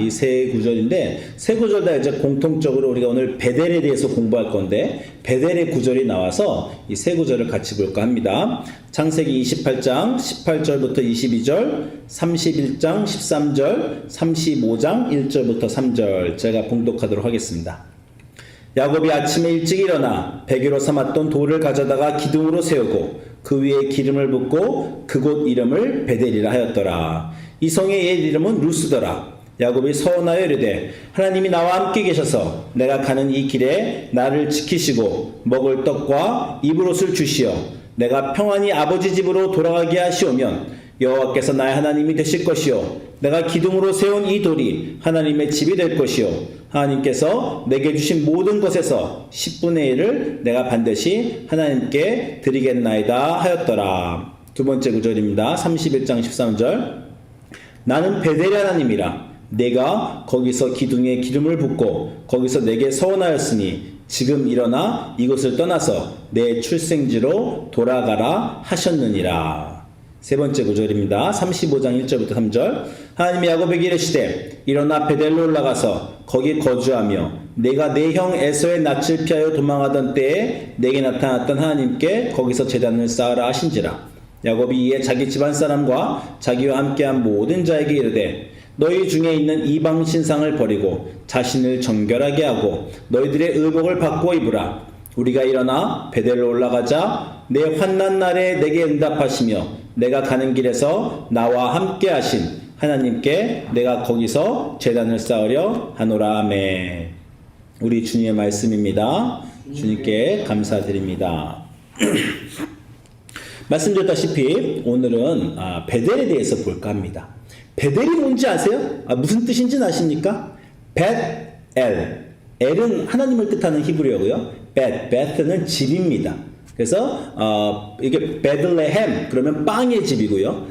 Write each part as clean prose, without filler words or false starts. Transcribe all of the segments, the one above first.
이 세 구절인데 세 구절 다 이제 공통적으로 우리가 오늘 베델에 대해서 공부할 건데 베델의 구절이 나와서 이 세 구절을 같이 볼까 합니다. 창세기 28장 18절부터 22절, 31장 13절, 35장 1절부터 3절 제가 봉독하도록 하겠습니다. 야곱이 아침에 일찍 일어나 베개로 삼았던 돌을 가져다가 기둥으로 세우고 그 위에 기름을 붓고 그곳 이름을 베델이라 하였더라. 이 성의 옛 이름은 루스더라. 야곱이 서원하여 이르되 하나님이 나와 함께 계셔서 내가 가는 이 길에 나를 지키시고 먹을 떡과 입을 옷을 주시어 내가 평안히 아버지 집으로 돌아가게 하시오면 여호와께서 나의 하나님이 되실 것이요 내가 기둥으로 세운 이 돌이 하나님의 집이 될 것이요 하나님께서 내게 주신 모든 것에서 10분의 1을 내가 반드시 하나님께 드리겠나이다 하였더라. 두 번째 구절입니다. 31장 13절 나는 베델의 하나님이라 내가 거기서 기둥에 기름을 붓고 거기서 내게 서원하였으니 지금 일어나 이곳을 떠나서 내 출생지로 돌아가라 하셨느니라. 세 번째 구절입니다. 35장 1절부터 3절 하나님이 야곱에게 이르시되 일어나 베델로 올라가서 거기 거주하며 내가 내 형 에서의 낯을 피하여 도망하던 때에 내게 나타났던 하나님께 거기서 제단을 쌓으라 하신지라. 야곱이 이에 자기 집안 사람과 자기와 함께한 모든 자에게 이르되 너희 중에 있는 이방 신상을 버리고 자신을 정결하게 하고 너희들의 의복을 바꾸어 입으라. 우리가 일어나 베델로 올라가자. 내 환난 날에 내게 응답하시며 내가 가는 길에서 나와 함께 하신 하나님께 내가 거기서 제단을 쌓으려 하노라. 아멘. 우리 주님의 말씀입니다. 주님께 감사드립니다. 말씀드렸다시피 오늘은 베델에 대해서 볼까 합니다. 베델이 뭔지 아세요? 무슨 뜻인지 아십니까? 벳엘. 엘은 하나님을 뜻하는 히브리어고요. 베트는 집입니다. 그래서 이게 베들레헴 그러면 빵의 집이고요.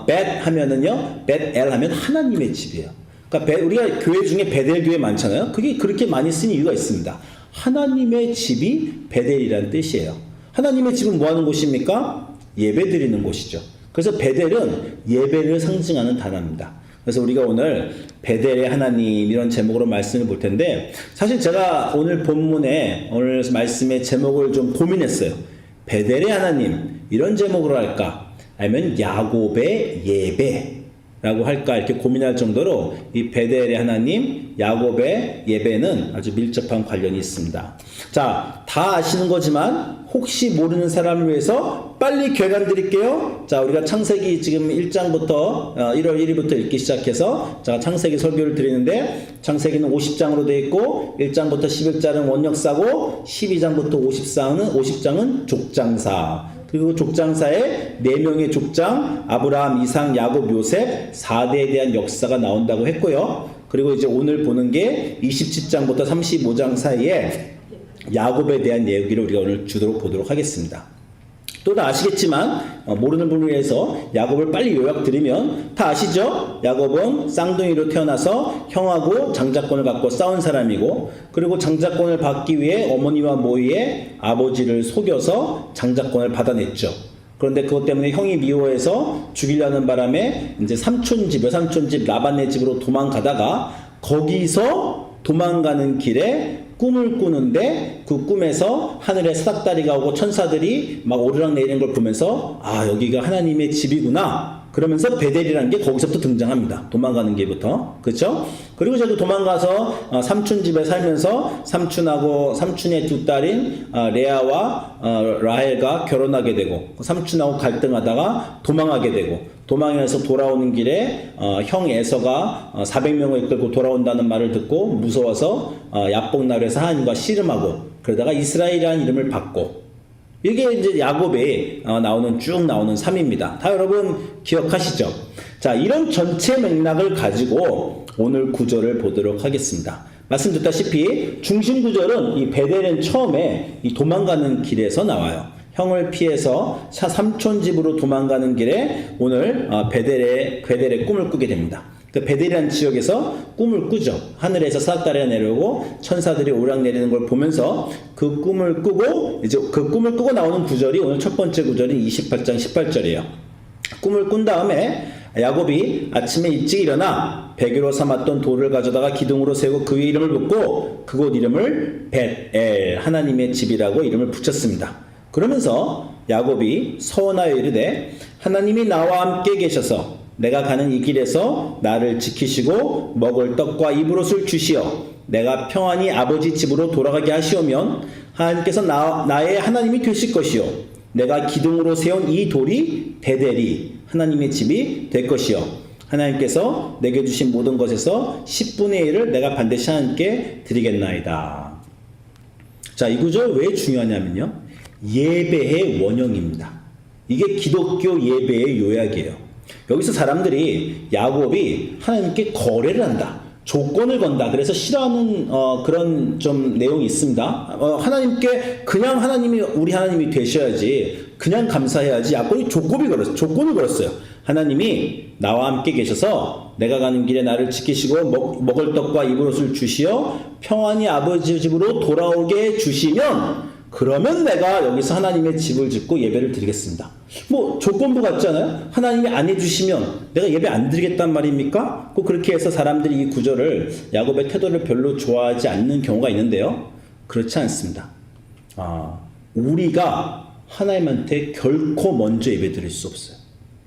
벳 하면은요, 벳엘 하면 하나님의 집이에요. 그러니까 우리가 교회 중에 베델 교회 많잖아요. 그게 그렇게 많이 쓴 이유가 있습니다. 하나님의 집이 베델이라는 뜻이에요. 하나님의 집은 뭐 하는 곳입니까? 예배 드리는 곳이죠. 그래서 베델은 예배를 상징하는 단어입니다. 그래서 우리가 오늘 베델의 하나님 이런 제목으로 말씀을 볼 텐데 사실 제가 오늘 본문에 오늘 말씀의 제목을 좀 고민했어요. 베델의 하나님 이런 제목으로 할까? 아니면 야곱의 예배라고 할까? 이렇게 고민할 정도로 이 베델의 하나님, 야곱의 예배는 아주 밀접한 관련이 있습니다. 자, 다 아시는 거지만 혹시 모르는 사람을 위해서 빨리 결론 드릴게요. 자, 우리가 창세기 지금 1장부터 1월 1일부터 읽기 시작해서 자, 창세기 설교를 드리는데 창세기는 50장으로 되어 있고 1장부터 11장은 원역사고 12장부터 50장은 족장사. 그리고 족장사에 4명의 족장 아브라함, 이삭, 야곱, 요셉 4대에 대한 역사가 나온다고 했고요. 그리고 이제 오늘 보는 게 27장부터 35장 사이에 야곱에 대한 얘기를 우리가 오늘 주도록 보도록 하겠습니다. 또 다 아시겠지만 모르는 분을 위해서 야곱을 빨리 요약드리면 다 아시죠? 야곱은 쌍둥이로 태어나서 형하고 장자권을 갖고 싸운 사람이고 그리고 장자권을 받기 위해 어머니와 모이의 아버지를 속여서 장자권을 받아냈죠. 그런데 그것 때문에 형이 미워해서 죽이려는 바람에 이제 외삼촌 집 라반네 집으로 도망가다가 거기서 도망가는 길에 꿈을 꾸는데 그 꿈에서 하늘에 사닥다리가 오고 천사들이 막 오르락내리는 걸 보면서 아 여기가 하나님의 집이구나 그러면서 베델이라는 게 거기서부터 등장합니다. 도망가는 길부터 그렇죠? 그리고 저도 도망가서 삼촌 집에 살면서 삼촌의 두 딸인 레아와 라헬과 결혼하게 되고 삼촌하고 갈등하다가 도망하게 되고 도망해서 돌아오는 길에 형 에서가 400명을 이끌고 돌아온다는 말을 듣고 무서워서 야복나루에서 하나님과 씨름하고 그러다가 이스라엘이라는 이름을 받고 이게 이제 야곱에 쭉 나오는 삶입니다. 다 여러분 기억하시죠? 자, 이런 전체 맥락을 가지고 오늘 구절을 보도록 하겠습니다. 말씀드렸다시피 중심 구절은 이 베델은 처음에 이 도망가는 길에서 나와요. 형을 피해서 삼촌 집으로 도망가는 길에 오늘 베델의 꿈을 꾸게 됩니다. 그 베델이라는 지역에서 꿈을 꾸죠. 하늘에서 사닥다리가 내려오고 천사들이 오락내리는 걸 보면서 그 꿈을 꾸고 이제 그 꿈을 꾸고 나오는 구절이 오늘 첫 번째 구절인 28장 18절이에요. 꿈을 꾼 다음에 야곱이 아침에 일찍 일어나 베개로 삼았던 돌을 가져다가 기둥으로 세우고 그 위에 이름을 붓고 그곳 이름을 벳엘 하나님의 집이라고 이름을 붙였습니다. 그러면서 야곱이 서원하여 이르되 하나님이 나와 함께 계셔서 내가 가는 이 길에서 나를 지키시고 먹을 떡과 입을 옷을 주시어 내가 평안히 아버지 집으로 돌아가게 하시오면 하나님께서 나의 하나님이 되실 것이요 내가 기둥으로 세운 이 돌이 베델이 하나님의 집이 될 것이요 하나님께서 내게 주신 모든 것에서 10분의 1을 내가 반드시 하나님께 드리겠나이다. 자, 이 구절 왜 중요하냐면요, 예배의 원형입니다. 이게 기독교 예배의 요약이에요. 여기서 사람들이 야곱이 하나님께 거래를 한다, 조건을 건다, 그래서 싫어하는 그런 좀 내용이 있습니다. 하나님께 그냥 하나님이 우리 하나님이 되셔야지, 그냥 감사해야지. 야곱이 조건을 걸었어요. 하나님이 나와 함께 계셔서 내가 가는 길에 나를 지키시고 먹을 떡과 입을 옷을 주시어 평안히 아버지 집으로 돌아오게 해주시면 그러면 내가 여기서 하나님의 집을 짓고 예배를 드리겠습니다. 뭐 조건부 같지 않아요? 하나님이 안 해주시면 내가 예배 안 드리겠단 말입니까? 꼭 그렇게 해서 사람들이 이 구절을, 야곱의 태도를 별로 좋아하지 않는 경우가 있는데요, 그렇지 않습니다. 우리가 하나님한테 결코 먼저 예배 드릴 수 없어요.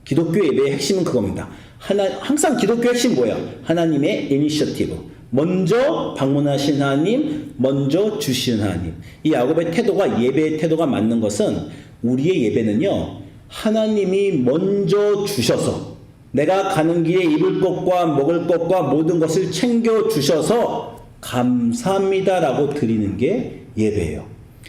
기독교 예배의 핵심은 그겁니다. 항상 기독교의 핵심은 뭐예요? 하나님의 이니셔티브. 먼저 방문하신 하나님, 먼저 주시는 하나님. 이 야곱의 태도가, 예배의 태도가 맞는 것은, 우리의 예배는요, 하나님이 먼저 주셔서 내가 가는 길에 입을 것과 먹을 것과 모든 것을 챙겨 주셔서 감사합니다라고 드리는 게 예배예요.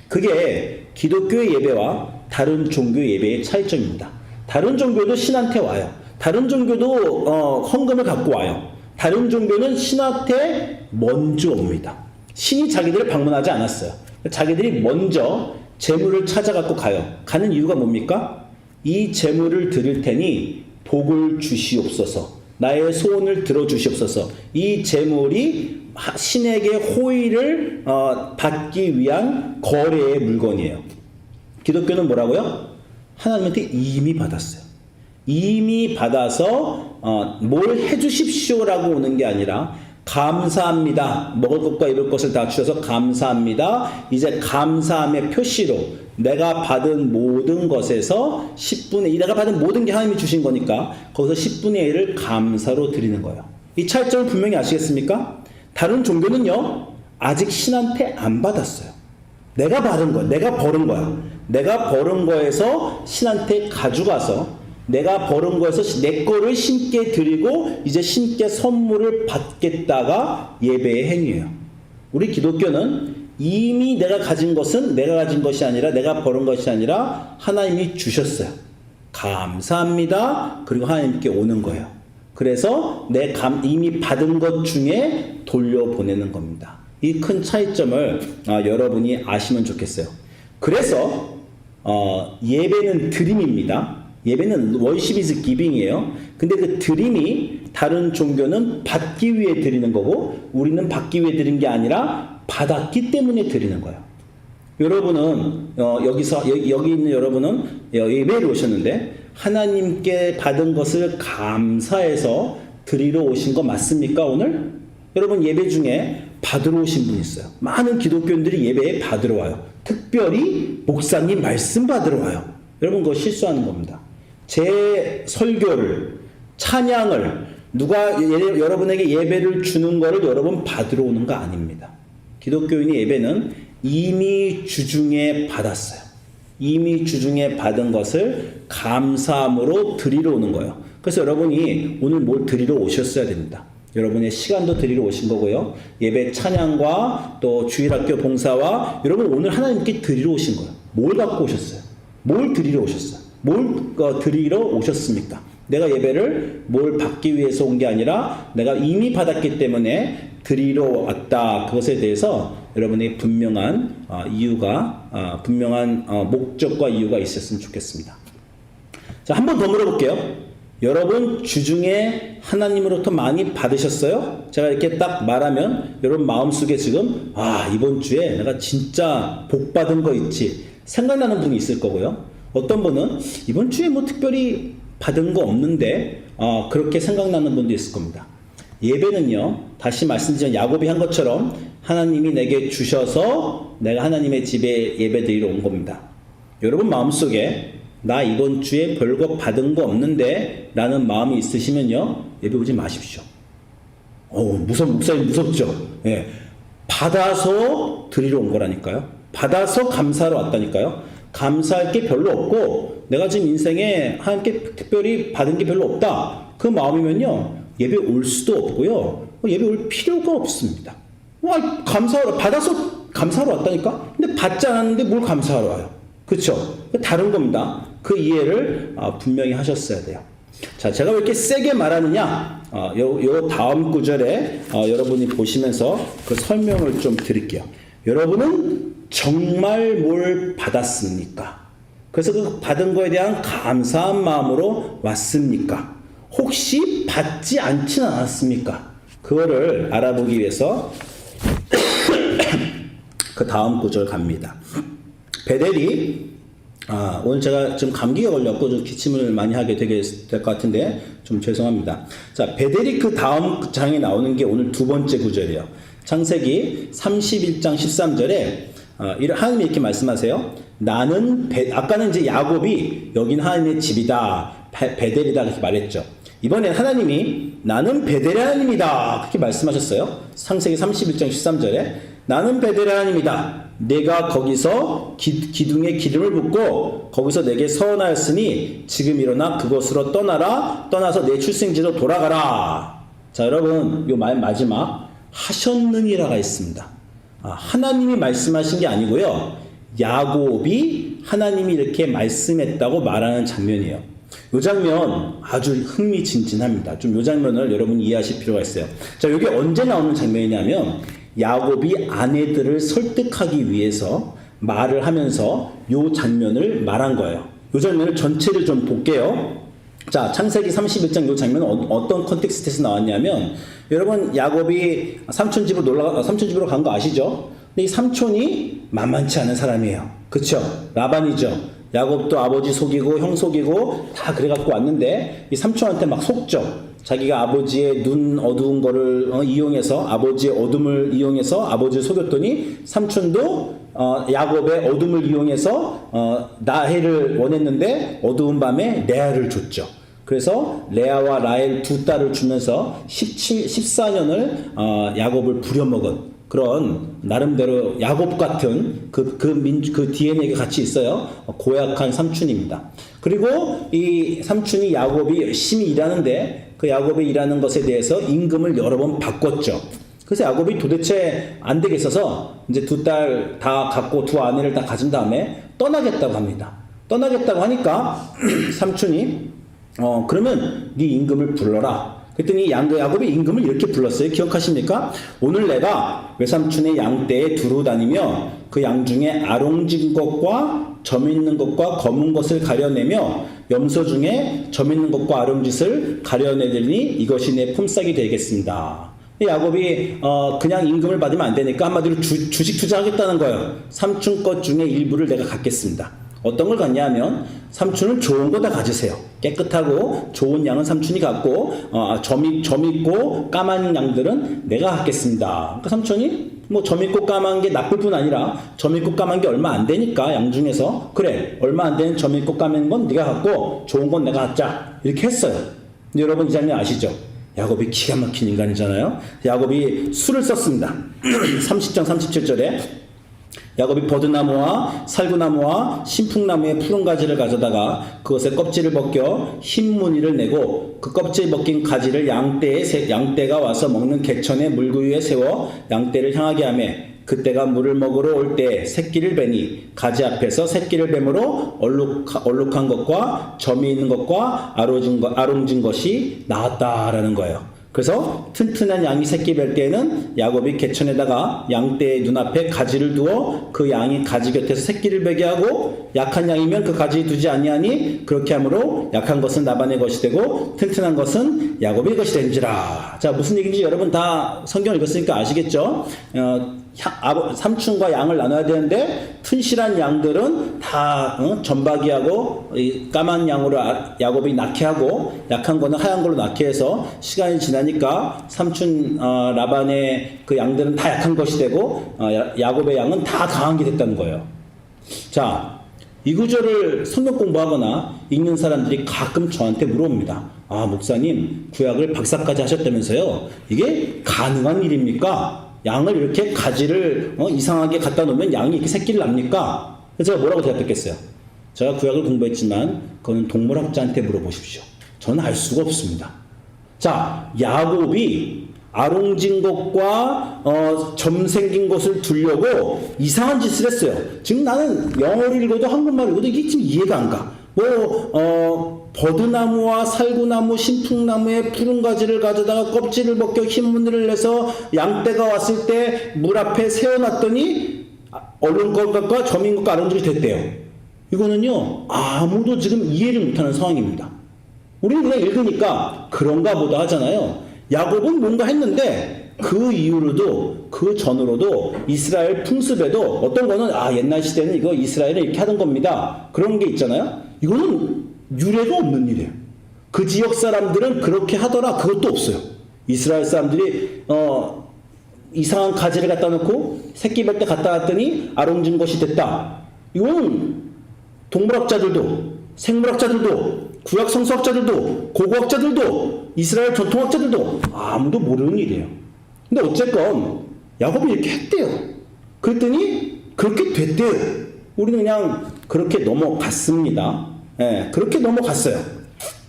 그게 기독교의 예배와 다른 종교 예배의 차이점입니다. 다른 종교도 신한테 와요. 다른 종교도 헌금을 갖고 와요. 다른 종교는 신한테 먼저 옵니다. 신이 자기들을 방문하지 않았어요. 자기들이 먼저 재물을 찾아갖고 가요. 가는 이유가 뭡니까? 이 재물을 드릴 테니 복을 주시옵소서, 나의 소원을 들어주시옵소서. 이 재물이 신에게 호의를 받기 위한 거래의 물건이에요. 기독교는 뭐라고요? 하나님한테 이미 받았어요. 이미 받아서 뭘 해주십시오라고 오는 게 아니라 감사합니다. 먹을 것과 입을 것을 다 주셔서 감사합니다. 이제 감사함의 표시로 내가 받은 모든 것에서 10분의 1, 내가 받은 모든 게 하나님이 주신 거니까 거기서 10분의 1을 감사로 드리는 거예요. 이 차이점을 분명히 아시겠습니까? 다른 종교는요, 아직 신한테 안 받았어요. 내가 받은 거야. 내가 벌은 거야. 내가 벌은 거에서 신한테 가져가서 내가 벌은 거에서 내 거를 신께 드리고 이제 신께 선물을 받겠다가 예배의 행위예요. 우리 기독교는 이미 내가 가진 것은 내가 가진 것이 아니라, 내가 벌은 것이 아니라 하나님이 주셨어요. 감사합니다. 그리고 하나님께 오는 거예요. 그래서 이미 받은 것 중에 돌려보내는 겁니다. 이 큰 차이점을 여러분이 아시면 좋겠어요. 그래서 예배는 드림입니다. 예배는 worship is giving이에요. 근데 그 드림이, 다른 종교는 받기 위해 드리는 거고 우리는 받기 위해 드린 게 아니라 받았기 때문에 드리는 거예요. 여러분은 여기 있는 여러분은 예배를 오셨는데 하나님께 받은 것을 감사해서 드리러 오신 거 맞습니까? 오늘 여러분 예배 중에 받으러 오신 분이 있어요. 많은 기독교인들이 예배에 받으러 와요. 특별히 목사님 말씀 받으러 와요. 여러분 그거 실수하는 겁니다. 제 설교를, 찬양을 누가 여러분에게 예배를 주는 거를 여러분 받으러 오는 거 아닙니다. 기독교인의 예배는 이미 주중에 받았어요. 이미 주중에 받은 것을 감사함으로 드리러 오는 거예요. 그래서 여러분이 오늘 뭘 드리러 오셨어야 됩니다. 여러분의 시간도 드리러 오신 거고요. 예배 찬양과 또 주일학교 봉사와 여러분 오늘 하나님께 드리러 오신 거예요. 뭘 갖고 오셨어요? 뭘 드리러 오셨어요? 뭘 드리러 오셨습니까? 내가 예배를 뭘 받기 위해서 온 게 아니라 내가 이미 받았기 때문에 드리러 왔다. 그것에 대해서 여러분의 분명한 이유가, 분명한 목적과 이유가 있었으면 좋겠습니다. 자, 한 번 더 물어볼게요. 여러분 주중에 하나님으로부터 많이 받으셨어요? 제가 이렇게 딱 말하면 여러분 마음속에 지금 이번 주에 내가 진짜 복 받은 거 있지 생각나는 분이 있을 거고요. 어떤 분은 이번 주에 뭐 특별히 받은 거 없는데 그렇게 생각나는 분도 있을 겁니다. 예배는요, 다시 말씀드린 야곱이 한 것처럼 하나님이 내게 주셔서 내가 하나님의 집에 예배드리러 온 겁니다. 여러분 마음속에 나 이번 주에 별거 받은 거 없는데 라는 마음이 있으시면요, 예배 오지 마십시오. 목사님 무섭죠? 예. 받아서 드리러 온 거라니까요. 받아서 감사하러 왔다니까요. 감사할 게 별로 없고 내가 지금 인생에 하나님께 특별히 받은 게 별로 없다. 그 마음이면요, 예배 올 수도 없고요. 예배 올 필요가 없습니다. 감사하러, 받아서 감사하러 왔다니까? 근데 받지 않았는데 뭘 감사하러 와요? 그렇죠? 다른 겁니다. 그 이해를 분명히 하셨어야 돼요. 자, 제가 왜 이렇게 세게 말하느냐? 요 다음 구절에 여러분이 보시면서 그 설명을 좀 드릴게요. 여러분은 정말 뭘 받았습니까? 그래서 그 받은 거에 대한 감사한 마음으로 왔습니까? 혹시 받지 않지는 않았습니까? 그거를 알아보기 위해서 그 다음 구절 갑니다. 베델이 오늘 제가 좀 감기가 걸렸고 좀 기침을 많이 하게 될 것 같은데 좀 죄송합니다. 자, 베델이 그 다음 장에 나오는 게 오늘 두 번째 구절이에요. 창세기 31장 13절에 하나님이 이렇게 말씀하세요. 나는 아까는 이제 야곱이 여긴 하나님의 집이다, 베델이다 그렇게 말했죠. 이번엔 하나님이 나는 베델의 하나님이다 그렇게 말씀하셨어요. 창세기 31장 13절에 나는 베델의 하나님이다. 내가 거기서 기둥에 기름을 붓고 거기서 내게 서원하였으니 지금 일어나 그곳으로 떠나서 내 출생지로 돌아가라. 자, 여러분 요 말 마지막 하셨느니라가 있습니다. 하나님이 말씀하신 게 아니고요, 야곱이 하나님이 이렇게 말씀했다고 말하는 장면이에요. 이 장면 아주 흥미진진합니다. 좀 이 장면을 여러분이 이해하실 필요가 있어요. 자, 이게 언제 나오는 장면이냐면 야곱이 아내들을 설득하기 위해서 말을 하면서 이 장면을 말한 거예요. 이 장면을 전체를 좀 볼게요. 자, 창세기 31장 이 장면은 어떤 컨텍스트에서 나왔냐면, 여러분 야곱이 삼촌 집으로 간 거 아시죠? 근데 이 삼촌이 만만치 않은 사람이에요. 그쵸? 라반이죠. 야곱도 아버지 속이고 형 속이고 다 그래갖고 왔는데 이 삼촌한테 막 속죠. 자기가 아버지의 눈 어두운 거를 이용해서, 아버지의 어둠을 이용해서 아버지를 속였더니 삼촌도 야곱의 어둠을 이용해서 라헬을 원했는데 어두운 밤에 레아를 줬죠. 그래서 레아와 라헬 두 딸을 주면서 14년을 야곱을 부려먹은 그런 나름대로 야곱 같은 그 DNA가 같이 있어요. 고약한 삼촌입니다. 그리고 이 삼촌이 야곱이 열심히 일하는데 그 야곱이 일하는 것에 대해서 임금을 여러 번 바꿨죠. 그래서 야곱이 도대체 안 되겠어서 이제 두 딸 다 갖고 두 아내를 다 가진 다음에 떠나겠다고 합니다. 떠나겠다고 하니까 삼촌이 그러면 네 임금을 불러라. 그랬더니 야곱이 임금을 이렇게 불렀어요. 기억하십니까? 오늘 내가 외삼촌의 양떼에 두루 다니며 그 양 중에 아롱진 것과 점 있는 것과 검은 것을 가려내며 염소 중에 점 있는 것과 아롱짓을 가려내더니 이것이 내 품삯이 되겠습니다. 야곱이 그냥 임금을 받으면 안 되니까 한마디로 주식 투자하겠다는 거예요. 삼촌 것 중에 일부를 내가 갖겠습니다. 어떤 걸 갖냐 하면 삼촌은 좋은 거 다 가지세요. 깨끗하고 좋은 양은 삼촌이 갖고 점 있고 까만 양들은 내가 갖겠습니다. 그러니까 삼촌이 뭐 점 있고 까만 게 나쁠 뿐 아니라 점 있고 까만 게 얼마 안 되니까 양 중에서 그래, 얼마 안 되는 점 있고 까만 건 네가 갖고 좋은 건 내가 갖자 이렇게 했어요. 근데 여러분 이 장면 아시죠? 야곱이 기가 막힌 인간이잖아요. 야곱이 수를 썼습니다. 30장 37절에 야곱이 버드나무와 살구나무와 신풍나무의 푸른 가지를 가져다가 그것의 껍질을 벗겨 흰 무늬를 내고 그 껍질 벗긴 가지를 양떼가 와서 먹는 개천의 물구유에 세워 양떼를 향하게 하며 그때가 물을 먹으러 올 때 새끼를 베니 가지 앞에서 새끼를 뱀으로 얼룩한 것과 점이 있는 것과 아롱진 것이 나왔다라는 거예요. 그래서 튼튼한 양이 새끼 뵐 때에는 야곱이 개천에다가 양떼의 눈앞에 가지를 두어 그 양이 가지 곁에서 새끼를 베게 하고 약한 양이면 그 가지 두지 아니하니 그렇게 함으로 약한 것은 라반의 것이 되고 튼튼한 것은 야곱의 것이 된지라. 자, 무슨 얘기인지 여러분 다 성경 읽었으니까 아시겠죠? 삼촌과 양을 나눠야 되는데 튼실한 양들은 다 점박이하고 까만 양으로 야곱이 낳게 하고 약한 거는 하얀 걸로 낳게 해서 시간이 지나니까 삼촌 라반의 그 양들은 다 약한 것이 되고 야곱의 양은 다 강한 게 됐다는 거예요. 자, 이 구절을 성경 공부하거나 읽는 사람들이 가끔 저한테 물어봅니다. 아, 목사님 구약을 박사까지 하셨다면서요? 이게 가능한 일입니까? 양을 이렇게 가지를 이상하게 갖다 놓으면 양이 이렇게 새끼를 납니까? 그래서 제가 뭐라고 대답했겠어요? 제가 구약을 공부했지만 그거는 동물학자한테 물어보십시오. 저는 알 수가 없습니다. 자, 야곱이 아롱진 것과 점 생긴 것을 두려고 이상한 짓을 했어요. 지금 나는 영어를 읽어도 한국말을 읽어도 이게 지금 이해가 안 가. 버드나무와 살구나무, 신풍나무의 푸른 가지를 가져다가 껍질을 벗겨 흰무늬를 내서 양떼가 왔을 때 물 앞에 세워놨더니 얼른 것과 점인 것과 아롱질이 됐대요. 이거는요, 아무도 지금 이해를 못하는 상황입니다. 우리는 그냥 읽으니까 그런가 보다 하잖아요. 야곱은 뭔가 했는데 그 이후로도 그 전으로도 이스라엘 풍습에도 어떤 거는 옛날 시대는 이거 이스라엘은 이렇게 하던 겁니다. 그런 게 있잖아요. 이거는 유례가 없는 일이에요. 그 지역 사람들은 그렇게 하더라. 그것도 없어요. 이스라엘 사람들이 이상한 가지를 갖다 놓고 새끼 뵐 때 갖다 놨더니 아롱진 것이 됐다. 이건 동물학자들도 생물학자들도 구약 성서학자들도 고고학자들도 이스라엘 전통학자들도 아무도 모르는 일이에요. 근데 어쨌건 야곱이 이렇게 했대요. 그랬더니 그렇게 됐대요. 우리는 그냥 그렇게 넘어갔습니다. 예, 그렇게 넘어갔어요.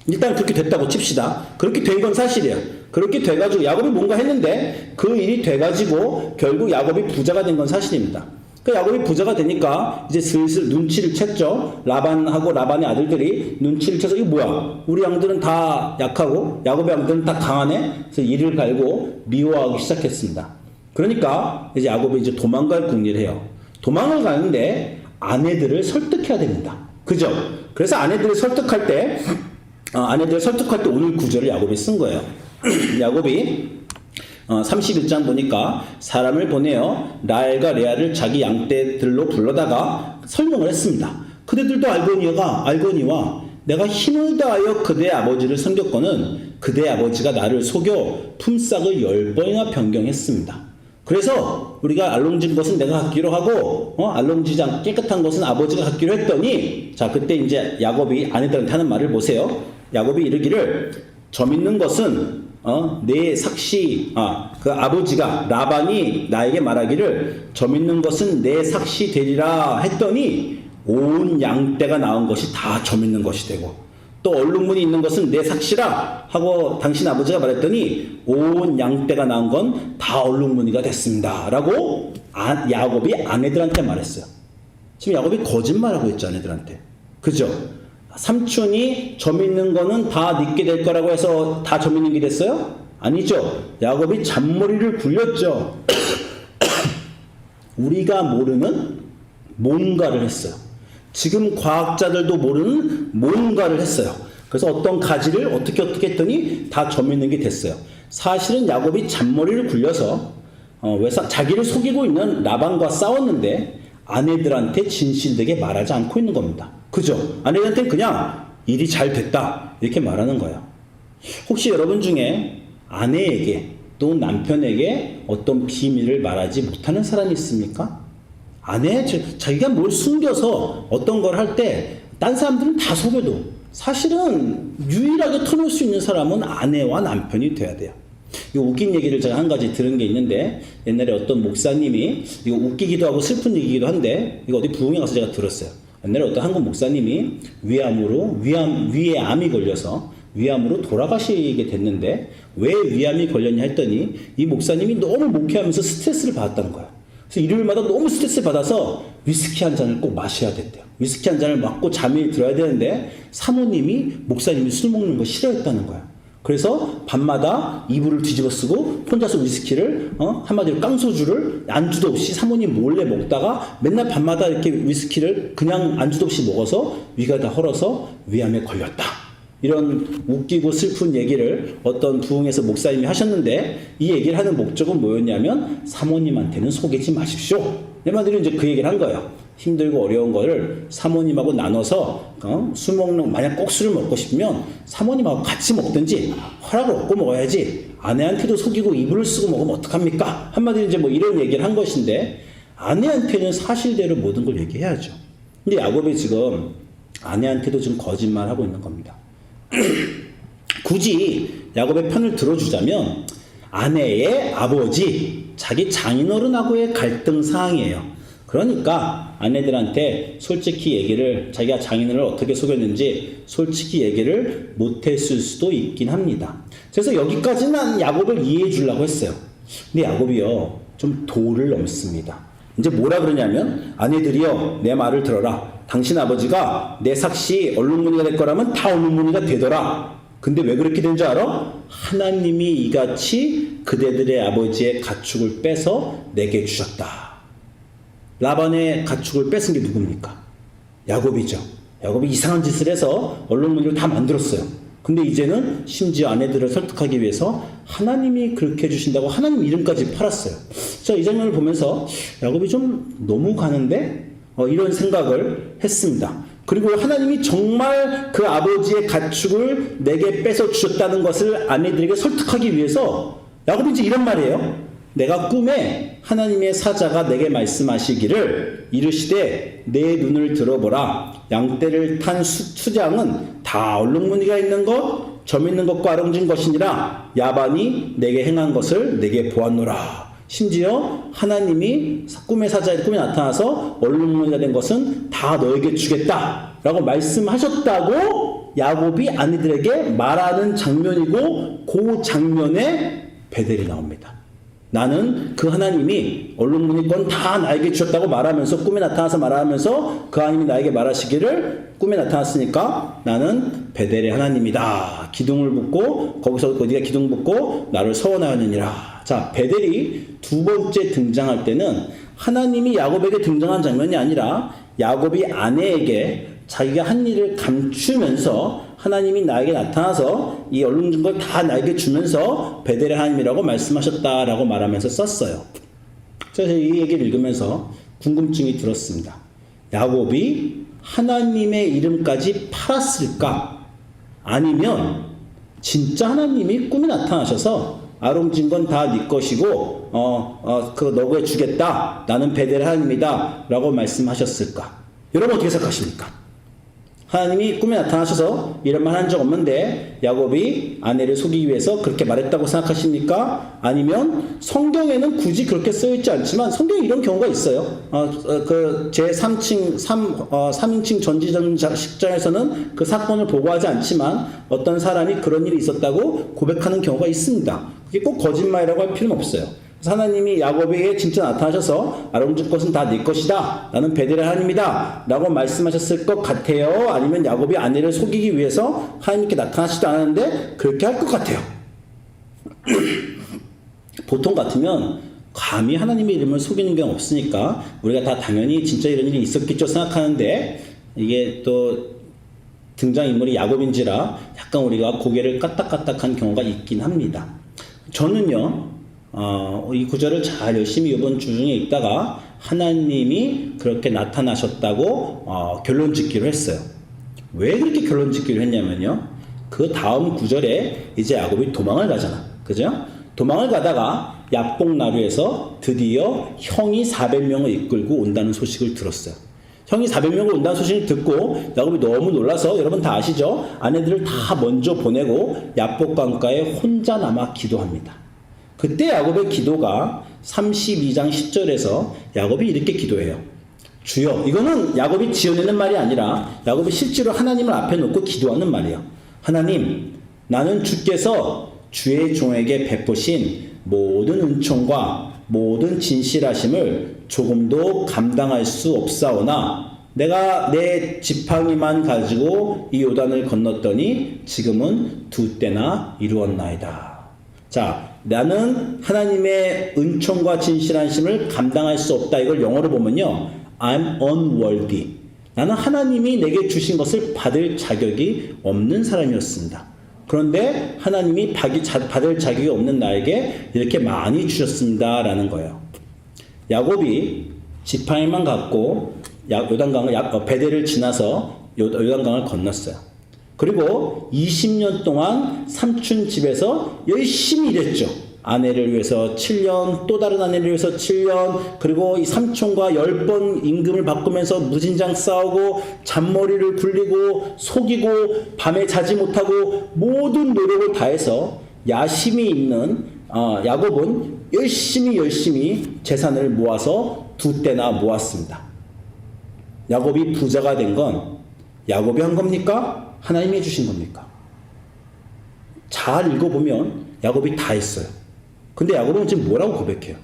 일단 그렇게 됐다고 칩시다. 그렇게 된 건 사실이에요. 그렇게 돼가지고 야곱이 뭔가 했는데 그 일이 돼가지고 결국 야곱이 부자가 된 건 사실입니다. 그 야곱이 부자가 되니까 이제 슬슬 눈치를 챘죠. 라반하고 라반의 아들들이 눈치를 채서 이거 뭐야? 우리 양들은 다 약하고 야곱의 양들은 다 강하네. 그래서 이를 갈고 미워하기 시작했습니다. 그러니까 이제 야곱이 이제 도망갈 궁리를 해요. 도망을 가는데 아내들을 설득해야 됩니다. 그죠? 그래서 아내들을 설득할 때 오늘 구절을 야곱이 쓴 거예요. 야곱이 31장 보니까 사람을 보내어 라헬과 레아를 자기 양떼들로 불러다가 설명을 했습니다. 그대들도 알거니와 내가 힘을 다하여 그대 아버지를 섬겼거는 그대 아버지가 나를 속여 품삯을 10번이나 변경했습니다. 그래서 우리가 알롱진 것은 내가 갖기로 하고 알롱지지 않고 깨끗한 것은 아버지가 갖기로 했더니 자 그때 이제 야곱이 아내들한테 하는 말을 보세요. 야곱이 이르기를 점 있는 것은 내 삭시 그 아버지가 라반이 나에게 말하기를 점 있는 것은 내 삭시 되리라 했더니 온 양떼가 낳은 것이 다 점 있는 것이 되고 또 얼룩무늬 있는 것은 내 삭시라 하고 당신 아버지가 말했더니 온 양떼가 낳은 건 다 얼룩무늬가 됐습니다 라고 야곱이 아내들한테 말했어요. 지금 야곱이 거짓말하고 있죠. 아내들한테. 그죠? 삼촌이 점 있는 거는 다 늙게 될 거라고 해서 다 점 있는 게 됐어요? 아니죠. 야곱이 잔머리를 굴렸죠. 우리가 모르는 뭔가를 했어요. 지금 과학자들도 모르는 뭔가를 했어요. 그래서 어떤 가지를 어떻게 했더니 다 점 있는 게 됐어요. 사실은 야곱이 잔머리를 굴려서 자기를 속이고 있는 라반과 싸웠는데 아내들한테 진실되게 말하지 않고 있는 겁니다. 그죠? 아내한테는 그냥 일이 잘 됐다 이렇게 말하는 거예요. 혹시 여러분 중에 아내에게 또 남편에게 어떤 비밀을 말하지 못하는 사람이 있습니까? 자기가 뭘 숨겨서 어떤 걸 할 때 딴 사람들은 다 속여도 사실은 유일하게 털을 수 있는 사람은 아내와 남편이 돼야 돼요. 이거 웃긴 얘기를 제가 한 가지 들은 게 있는데 옛날에 어떤 목사님이 이거 웃기기도 하고 슬픈 얘기기도 한데 이거 어디 부흥회 가서 제가 들었어요. 옛날에 어떤 한국 목사님이 위에 암이 걸려서 위암으로 돌아가시게 됐는데 왜 위암이 걸렸냐 했더니 이 목사님이 너무 목회하면서 스트레스를 받았다는 거예요. 그래서 일요일마다 너무 스트레스 받아서 위스키 한 잔을 꼭 마셔야 됐대요. 위스키 한 잔을 맞고 잠이 들어야 되는데 사모님이 목사님이 술 먹는 거 싫어했다는 거예요. 그래서 밤마다 이불을 뒤집어 쓰고 혼자서 위스키를 한마디로 깡소주를 안주도 없이 사모님 몰래 먹다가 맨날 밤마다 이렇게 위스키를 그냥 안주도 없이 먹어서 위가 다 헐어서 위암에 걸렸다. 이런 웃기고 슬픈 얘기를 어떤 부흥에서 목사님이 하셨는데 이 얘기를 하는 목적은 뭐였냐면 사모님한테는 속이지 마십시오. 내 말대로 이제 그 얘기를 한 거예요. 힘들고 어려운 거를 사모님하고 나눠서 술 먹는 만약 꼭 술을 먹고 싶으면 사모님하고 같이 먹든지 허락을 얻고 먹어야지 아내한테도 속이고 이불을 쓰고 먹으면 어떡합니까? 한마디로 이제 뭐 이런 얘기를 한 것인데 아내한테는 사실대로 모든 걸 얘기해야죠. 근데 야곱이 지금 아내한테도 지금 거짓말하고 있는 겁니다. 굳이 야곱의 편을 들어주자면 아내의 아버지, 자기 장인어른하고의 갈등 사항이에요. 그러니까 아내들한테 솔직히 얘기를 자기가 장인어른을 어떻게 속였는지 솔직히 얘기를 못했을 수도 있긴 합니다. 그래서 여기까지는 야곱을 이해해 주려고 했어요. 근데 야곱이요 좀 도를 넘습니다. 이제 뭐라 그러냐면 아내들이요 내 말을 들어라. 당신 아버지가 내 삭시 얼룩무늬가 될 거라면 다 얼룩무늬가 되더라. 근데 왜 그렇게 된 줄 알아? 하나님이 이같이 그대들의 아버지의 가축을 빼서 내게 주셨다. 라반의 가축을 뺏은 게 누굽니까? 야곱이죠. 야곱이 이상한 짓을 해서 얼룩무늬를 다 만들었어요. 근데 이제는 심지어 아내들을 설득하기 위해서 하나님이 그렇게 해주신다고 하나님 이름까지 팔았어요. 자, 이 장면을 보면서 야곱이 좀 너무 가는데 이런 생각을 했습니다. 그리고 하나님이 정말 그 아버지의 가축을 내게 뺏어 주셨다는 것을 아내들에게 설득하기 위해서 야곱이 이제 이런 말이에요. 내가 꿈에 하나님의 사자가 내게 말씀하시기를 이르시되 내 눈을 들어보라. 양떼를 탄 수장은 다 얼룩무늬가 있는 것, 점 있는 것과 아름진 것이니라. 야반이 내게 행한 것을 내게 보았노라. 심지어 하나님이 꿈의 사자의 꿈에 나타나서 얼룩무늬가 된 것은 다 너에게 주겠다 라고 말씀하셨다고 야곱이 아내들에게 말하는 장면이고 그 장면에 베델이 나옵니다. 나는 그 하나님이 얼룩무늬 건 다 나에게 주셨다고 말하면서 꿈에 나타나서 말하면서 그 하나님이 나에게 말하시기를 꿈에 나타났으니까 나는 베델의 하나님이다. 기둥을 붓고 거기서 네가 기둥 붓고 나를 서원하였느니라. 자, 베델이 두 번째 등장할 때는 하나님이 야곱에게 등장한 장면이 아니라 야곱이 아내에게 자기가 한 일을 감추면서 하나님이 나에게 나타나서 이 얼룩진 걸 다 나에게 주면서 베델의 하나님이라고 말씀하셨다라고 말하면서 썼어요. 그래서 이 얘기를 읽으면서 궁금증이 들었습니다. 야곱이 하나님의 이름까지 팔았을까? 아니면 진짜 하나님이 꿈에 나타나셔서 아롱진 건 다 네 것이고 그 너구에 주겠다. 나는 베델의 하나님이다 라고 말씀하셨을까? 여러분 어떻게 생각하십니까? 하나님이 꿈에 나타나셔서 이런 말 한 적 없는데 야곱이 아내를 속이기 위해서 그렇게 말했다고 생각하십니까? 아니면 성경에는 굳이 그렇게 써있지 않지만 성경에 이런 경우가 있어요. 그 제3인칭 전지전식장에서는 그 사건을 보고하지 않지만 어떤 사람이 그런 일이 있었다고 고백하는 경우가 있습니다. 그게 꼭 거짓말이라고 할 필요는 없어요. 하나님이 야곱에게 진짜 나타나셔서 아름진 것은 다 네 것이다. 나는 베델의 하나님이다. 라고 말씀하셨을 것 같아요. 아니면 야곱이 아내를 속이기 위해서 하나님께 나타나시지도 않았는데 그렇게 할 것 같아요. 보통 같으면 감히 하나님의 이름을 속이는 경우 없으니까 우리가 다 당연히 진짜 이런 일이 있었겠죠 생각하는데 이게 또 등장인물이 야곱인지라 약간 우리가 고개를 까딱까딱한 경우가 있긴 합니다. 저는요 이 구절을 잘 열심히 이번 주 중에 읽다가 하나님이 그렇게 나타나셨다고 결론 짓기로 했어요. 왜 그렇게 결론 짓기로 했냐면요, 그 다음 구절에 이제 야곱이 도망을 가잖아, 그죠? 도망을 가다가 야복 나루에서 드디어 형이 400명을 이끌고 온다는 소식을 들었어요. 형이 400명을 온다는 소식을 듣고 야곱이 너무 놀라서, 여러분 다 아시죠? 아내들을 다 먼저 보내고 야복 강가에 혼자 남아 기도합니다. 그때 야곱의 기도가 32장 10절에서 야곱이 이렇게 기도해요. 주여, 이거는 야곱이 지어내는 말이 아니라 야곱이 실제로 하나님을 앞에 놓고 기도하는 말이에요. 하나님, 나는 주께서 주의 종에게 베푸신 모든 은총과 모든 진실하심을 조금도 감당할 수 없사오나 내가 내 지팡이만 가지고 이 요단을 건넜더니 지금은 2때나 이루었나이다. 자, 나는 하나님의 은총과 진실하심을 감당할 수 없다. 이걸 영어로 보면요, I'm unworthy. 나는 하나님이 내게 주신 것을 받을 자격이 없는 사람이었습니다. 그런데 하나님이 받을 자격이 없는 나에게 이렇게 많이 주셨습니다. 라는 거예요. 야곱이 지팡이만 갖고 요단강을 베델을 지나서 요단강을 건넜어요. 그리고 20년 동안 삼촌 집에서 열심히 일했죠. 아내를 위해서 7년, 또 다른 아내를 위해서 7년, 그리고 이 삼촌과 10번 임금을 바꾸면서 무진장 싸우고 잔머리를 굴리고 속이고 밤에 자지 못하고 모든 노력을 다해서 야심이 있는 야곱은 열심히 재산을 모아서 2때나 모았습니다. 야곱이 부자가 된 건 야곱이 한 겁니까? 하나님이 해주신 겁니까? 잘 읽어보면 야곱이 다 했어요. 근데 야곱은 지금 뭐라고 고백해요?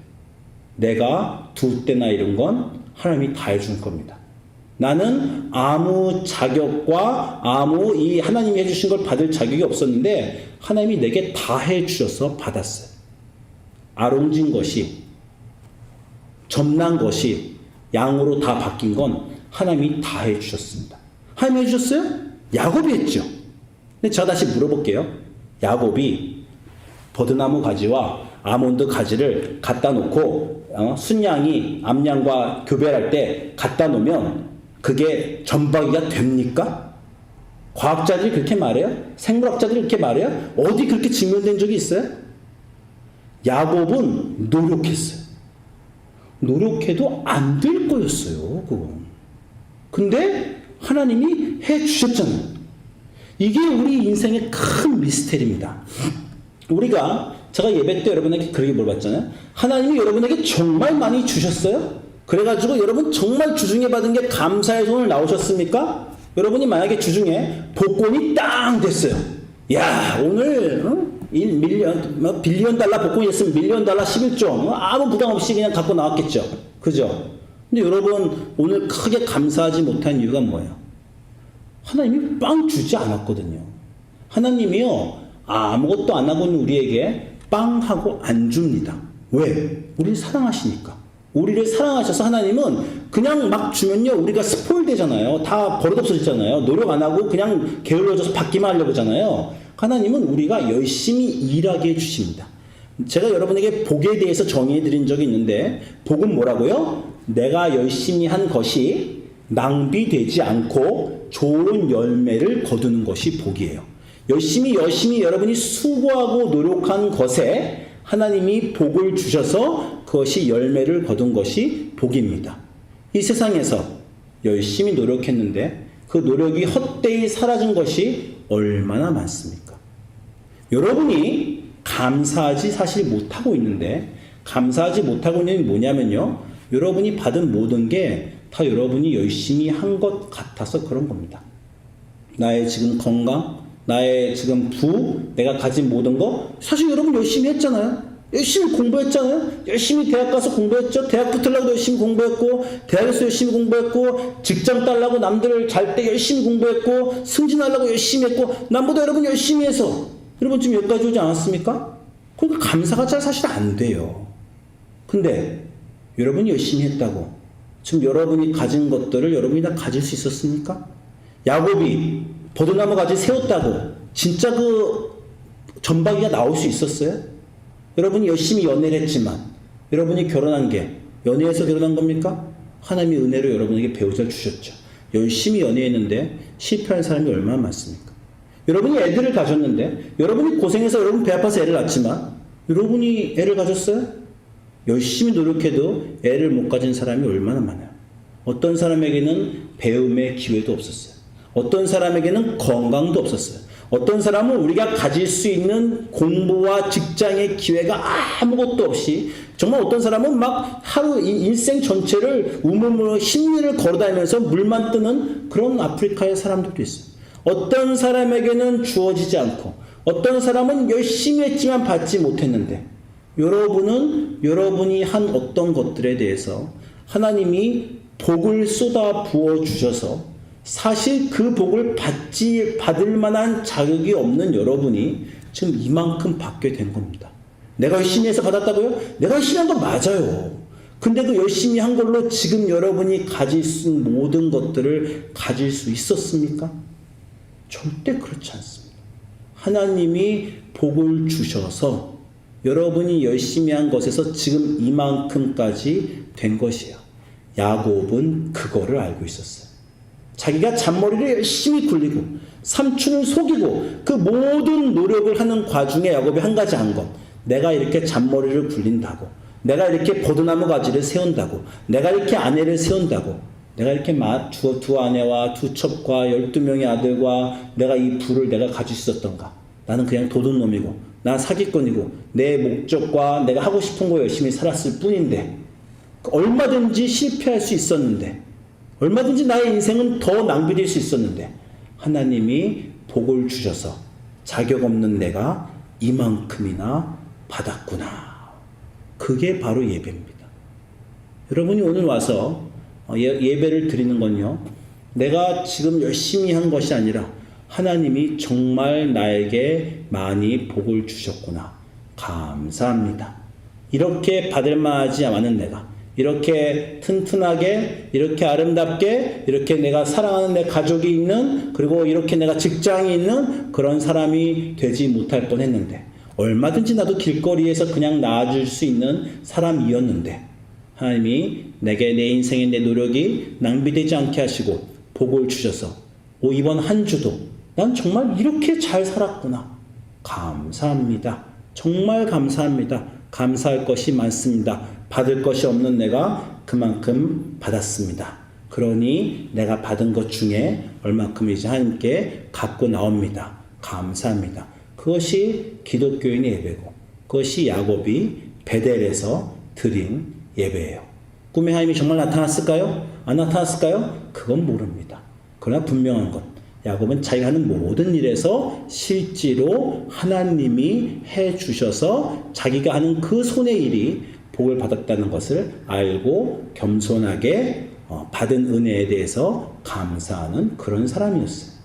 내가 2때나 이룬 건 하나님이 다 해준 겁니다. 나는 아무 자격과 아무 이 하나님이 해주신 걸 받을 자격이 없었는데 하나님이 내게 다 해주셔서 받았어요. 아롱진 것이, 점난 것이 양으로 다 바뀐 건 하나님이 다 해주셨습니다. 하나님이 해주셨어요? 야곱이 했죠. 근데 제가 다시 물어볼게요. 야곱이 버드나무 가지와 아몬드 가지를 갖다 놓고 순양이 암양과 교배할 때 갖다 놓으면 그게 점박이가 됩니까? 과학자들이 그렇게 말해요? 생물학자들이 그렇게 말해요? 어디 그렇게 증명된 적이 있어요? 야곱은 노력했어요. 노력해도 안 될 거였어요, 그건. 근데 하나님이 해 주셨잖아요. 이게 우리 인생의 큰 미스테리입니다. 제가 예배 때 여러분에게 그렇게 물어봤잖아요. 하나님이 여러분에게 정말 많이 주셨어요? 그래가지고 여러분 정말 주중에 받은 게 감사의 손을 나오셨습니까? 여러분이 만약에 주중에 복권이 땅 됐어요. 야, 오늘 빌리언 달러 복권이 됐으면 $1,000,000 11조 아무 부담 없이 그냥 갖고 나왔겠죠. 그죠? 근데 여러분 오늘 크게 감사하지 못한 이유가 뭐예요? 하나님이 빵 주지 않았거든요. 하나님이요, 아무것도 안 하고 있는 우리에게 빵하고 안 줍니다. 왜? 우리를 사랑하시니까. 우리를 사랑하셔서 하나님은 그냥 막 주면요, 우리가 스포일 되잖아요. 다 버릇없어지잖아요. 노력 안 하고 그냥 게을러져서 받기만 하려고 하잖아요. 하나님은 우리가 열심히 일하게 해주십니다. 제가 여러분에게 복에 대해서 정의해 드린 적이 있는데, 복은 뭐라고요? 내가 열심히 한 것이 낭비되지 않고 좋은 열매를 거두는 것이 복이에요. 열심히 여러분이 수고하고 노력한 것에 하나님이 복을 주셔서 그것이 열매를 거둔 것이 복입니다. 이 세상에서 열심히 노력했는데 그 노력이 헛되이 사라진 것이 얼마나 많습니까? 여러분이 감사하지 사실 못하고 있는데, 감사하지 못하고 있는 게 뭐냐면요, 여러분이 받은 모든 게 다 여러분이 열심히 한 것 같아서 그런 겁니다. 나의 지금 건강, 나의 지금 내가 가진 모든 거, 사실 여러분 열심히 했잖아요. 열심히 공부했잖아요. 열심히 대학 가서 공부했죠. 대학 붙으려고 열심히 공부했고, 대학에서 열심히 공부했고, 직장 따려고 남들 잘 때 열심히 공부했고, 승진하려고 열심히 했고, 남보다 여러분 열심히 해서 여러분 지금 여기까지 오지 않았습니까? 그러니까 감사가 잘 사실 안 돼요. 근데 여러분이 열심히 했다고 지금 여러분이 가진 것들을 여러분이 다 가질 수 있었습니까? 야곱이 버드나무 가지 세웠다고 진짜 그 점박이가 나올 수 있었어요? 여러분이 열심히 연애를 했지만 여러분이 결혼한 게 연애해서 결혼한 겁니까? 하나님의 은혜로 여러분에게 배우자를 주셨죠. 열심히 연애했는데 실패한 사람이 얼마나 많습니까? 여러분이 애들을 가졌는데, 여러분이 고생해서 여러분 배 아파서 애를 낳았지만 여러분이 애를 가졌어요? 열심히 노력해도 애를 못 가진 사람이 얼마나 많아요. 어떤 사람에게는 배움의 기회도 없었어요. 어떤 사람에게는 건강도 없었어요. 어떤 사람은 우리가 가질 수 있는 공부와 직장의 기회가 아무것도 없이, 정말 어떤 사람은 막 하루 일생 전체를 우물물 심리를 걸어다니면서 물만 뜨는 그런 아프리카의 사람들도 있어요. 어떤 사람에게는 주어지지 않고, 어떤 사람은 열심히 했지만 받지 못했는데, 여러분은 여러분이 한 어떤 것들에 대해서 하나님이 복을 쏟아 부어 주셔서 사실 그 복을 받을 만한 자격이 없는 여러분이 지금 이만큼 받게 된 겁니다. 내가 열심히 해서 받았다고요? 내가 열심히 한 건 맞아요. 근데 그 열심히 한 걸로 지금 여러분이 가질 수 있는 모든 것들을 가질 수 있었습니까? 절대 그렇지 않습니다. 하나님이 복을 주셔서 여러분이 열심히 한 것에서 지금 이만큼까지 된 것이에요. 야곱은 그거를 알고 있었어요. 자기가 잔머리를 열심히 굴리고 삼촌을 속이고 그 모든 노력을 하는 과중에 야곱이 한 가지 한 것. 내가 이렇게 잔머리를 굴린다고, 내가 이렇게 버드나무 가지를 세운다고, 내가 이렇게 아내를 세운다고, 내가 이렇게 두 아내와 두 첩과 12명의 아들과 내가 이 부를 내가 가질 수 있었던가. 나는 그냥 도둑놈이고 난 사기꾼이고 내 목적과 내가 하고 싶은 거 열심히 살았을 뿐인데, 얼마든지 실패할 수 있었는데, 얼마든지 나의 인생은 더 낭비될 수 있었는데, 하나님이 복을 주셔서 자격 없는 내가 이만큼이나 받았구나. 그게 바로 예배입니다. 여러분이 오늘 와서 예배를 드리는 건요, 내가 지금 열심히 한 것이 아니라 하나님이 정말 나에게 많이 복을 주셨구나. 감사합니다. 이렇게 받을 만하지 않은 내가, 이렇게 튼튼하게, 이렇게 아름답게, 이렇게 내가 사랑하는 내 가족이 있는, 그리고 이렇게 내가 직장이 있는 그런 사람이 되지 못할 뻔했는데, 얼마든지 나도 길거리에서 그냥 나아질 수 있는 사람이었는데, 하나님이 내게 내 인생의 내 노력이 낭비되지 않게 하시고 복을 주셔서 이번 한 주도 난 정말 이렇게 잘 살았구나. 감사합니다. 정말 감사합니다. 감사할 것이 많습니다. 받을 것이 없는 내가 그만큼 받았습니다. 그러니 내가 받은 것 중에 얼마큼이지 하나님께 갖고 나옵니다. 감사합니다. 그것이 기독교인의 예배고, 그것이 야곱이 베델에서 드린 예배예요. 꿈의 하나님이 정말 나타났을까요? 안 나타났을까요? 그건 모릅니다. 그러나 분명한 것, 야곱은 자기가 하는 모든 일에서 실제로 하나님이 해주셔서 자기가 하는 그 손의 일이 복을 받았다는 것을 알고 겸손하게 받은 은혜에 대해서 감사하는 그런 사람이었어요.